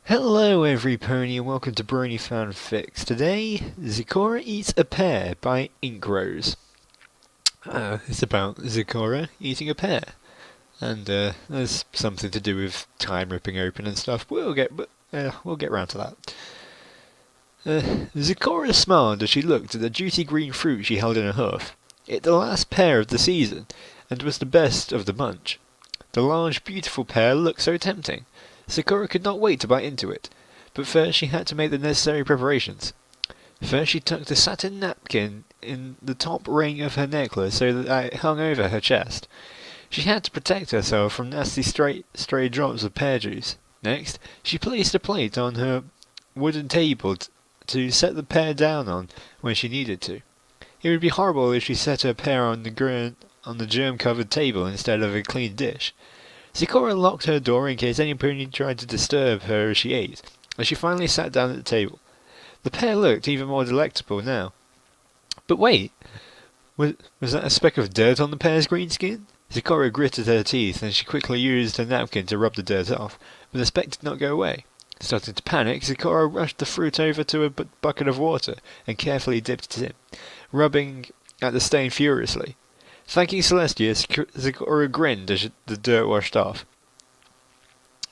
Hello every pony and welcome to Brony FanFics. Today, Zecora Eats a Pear by InkRose. It's about Zecora eating a pear. And there's something to do with time ripping open and stuff. We'll get round to that. Zecora smiled as she looked at the juicy green fruit she held in her hoof. It the last pear of the season, and was the best of the bunch. The large, beautiful pear looked so tempting. Zecora could not wait to bite into it, but first she had to make the necessary preparations. First she tucked a satin napkin in the top ring of her necklace so that it hung over her chest. She had to protect herself from nasty stray drops of pear juice. Next, she placed a plate on her wooden table to set the pear down on when she needed to. It would be horrible if she set her pear on the germ-covered table instead of a clean dish. Zecora locked her door in case any pony tried to disturb her as she ate, and she finally sat down at the table. The pear looked even more delectable now. But wait! Was that a speck of dirt on the pear's green skin? Zecora gritted her teeth, and she quickly used her napkin to rub the dirt off, but the speck did not go away. Starting to panic, Zecora rushed the fruit over to a bucket of water and carefully dipped it in, rubbing at the stain furiously. Thanking Celestia, Zecora grinned as the dirt washed off.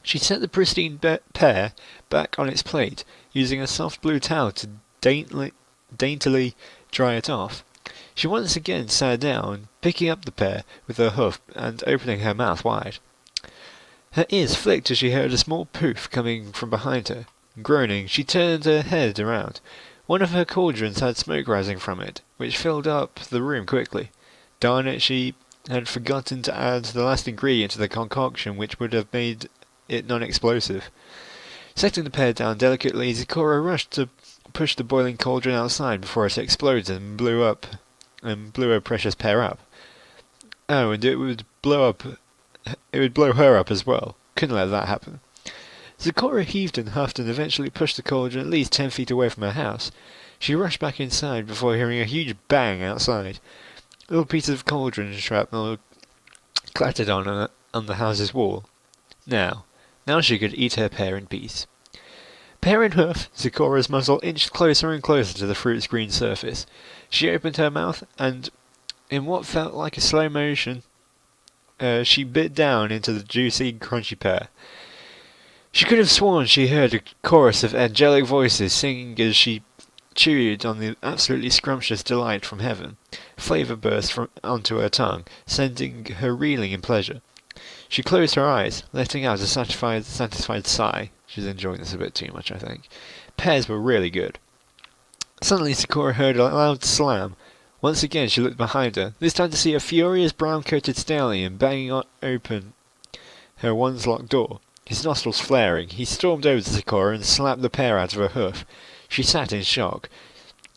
She set the pristine pear back on its plate, using a soft blue towel to daintily dry it off. She once again sat down, picking up the pear with her hoof and opening her mouth wide. Her ears flicked as she heard a small poof coming from behind her. Groaning, she turned her head around. One of her cauldrons had smoke rising from it, which filled up the room quickly. Darn it, she had forgotten to add the last ingredient to the concoction which would have made it non-explosive. Setting the pear down delicately, Zecora rushed to push the boiling cauldron outside before it exploded and blew her precious pear up. Oh, and it would blow her up as well. Couldn't let that happen. Zecora heaved and huffed and eventually pushed the cauldron at least 10 feet away from her house. She rushed back inside before hearing a huge bang outside. Little pieces of cauldron shrapnel clattered on the house's wall. Now she could eat her pear in peace. Pear in hoof, Zecora's muzzle inched closer and closer to the fruit's green surface. She opened her mouth, and in what felt like a slow motion, she bit down into the juicy, crunchy pear. She could have sworn she heard a chorus of angelic voices singing as she chewed on the absolutely scrumptious delight from heaven. Flavour burst onto her tongue, sending her reeling in pleasure. She closed her eyes, letting out a satisfied sigh. She's enjoying this a bit too much, I think. Pears were really good. Suddenly Zecora heard a loud slam. Once again she looked behind her, this time to see a furious brown-coated stallion banging open her once locked door. His nostrils flaring, he stormed over to Zecora and slapped the pear out of her hoof. She sat in shock,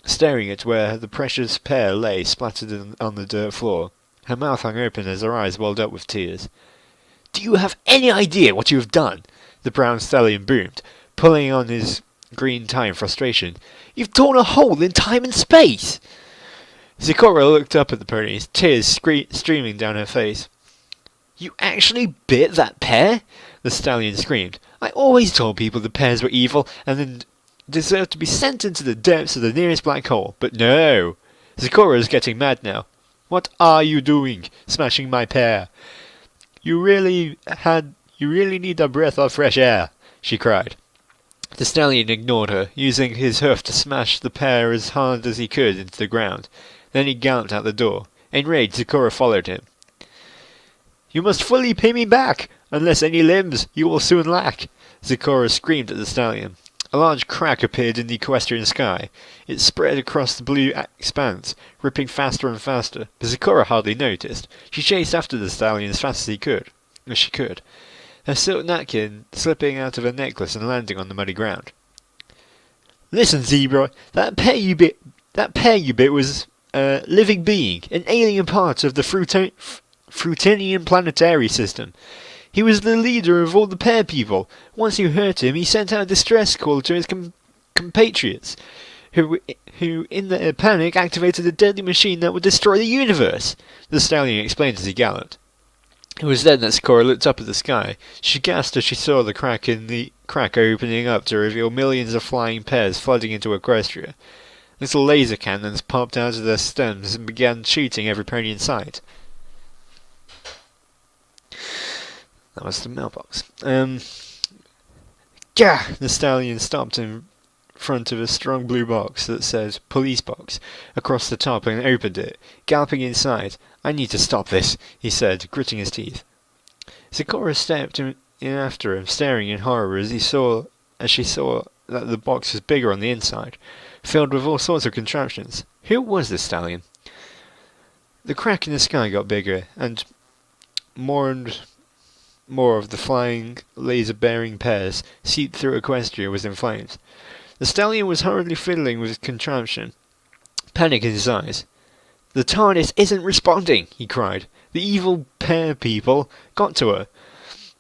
staring at where the precious pear lay splattered on the dirt floor. Her mouth hung open as her eyes welled up with tears. "Do you have any idea what you have done?" the brown stallion boomed, pulling on his green tie in frustration. "You've torn a hole in time and space!" Zecora looked up at the ponies, tears streaming down her face. "You actually bit that pear?" the stallion screamed. "I always told people the pears were evil and then deserved to be sent into the depths of the nearest black hole. But no!" Zecora is getting mad now. "What are you doing, smashing my pear? You really need a breath of fresh air," she cried. The stallion ignored her, using his hoof to smash the pear as hard as he could into the ground. Then he galloped out the door. Enraged, Zecora followed him. "You must fully pay me back, unless any limbs you will soon lack," Zecora screamed at the stallion. A large crack appeared in the equestrian sky. It spread across the blue expanse, ripping faster and faster, but Zecora hardly noticed. She chased after the stallion as fast as she could, her silk napkin slipping out of her necklace and landing on the muddy ground. "Listen, Zebra, that pear you bit was a living being, an alien part of the Fruitinian planetary system. He was the leader of all the pear people. Once you hurt him, he sent out a distress call to his compatriots, who in their panic activated a deadly machine that would destroy the universe," the stallion explained as he galloped. It was then that Zecora looked up at the sky. She gasped as she saw the crack opening up to reveal millions of flying pears flooding into Equestria. Little laser cannons popped out of their stems and began shooting every pony in sight. That was the mailbox. Gah! The stallion stopped in front of a strong blue box that said "Police Box" across the top and opened it. Galloping inside, "I need to stop this," he said, gritting his teeth. Zecora stepped in after him, staring in horror as she saw that the box was bigger on the inside, filled with all sorts of contraptions. Who was this stallion? The crack in the sky got bigger, and more of the flying, laser-bearing pears seeped through Equestria was in flames. The stallion was hurriedly fiddling with his contraption, panic in his eyes. "The TARDIS isn't responding!" he cried. "The evil pear people got to her!"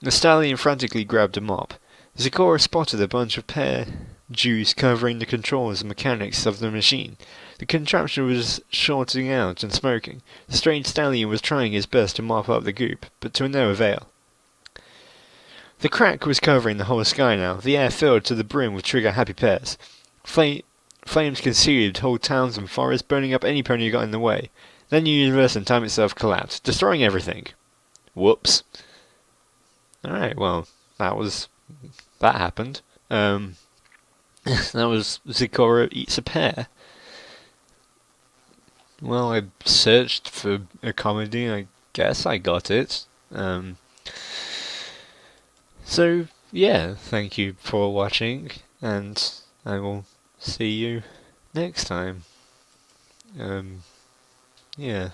The stallion frantically grabbed a mop. Zecora spotted a bunch of pear juice covering the controls and mechanics of the machine. The contraption was shorting out and smoking. The strange stallion was trying his best to mop up the goop, but to no avail. The crack was covering the whole sky now, the air filled to the brim with trigger-happy pears. Flames consumed whole towns and forests, burning up any pony who got in the way. Then the universe and time itself collapsed, destroying everything. Whoops. Alright, well, that happened. That was Zecora Eats a Pear. Well, I searched for a comedy, I guess I got it. So, yeah, thank you for watching, and I will see you next time. Yeah.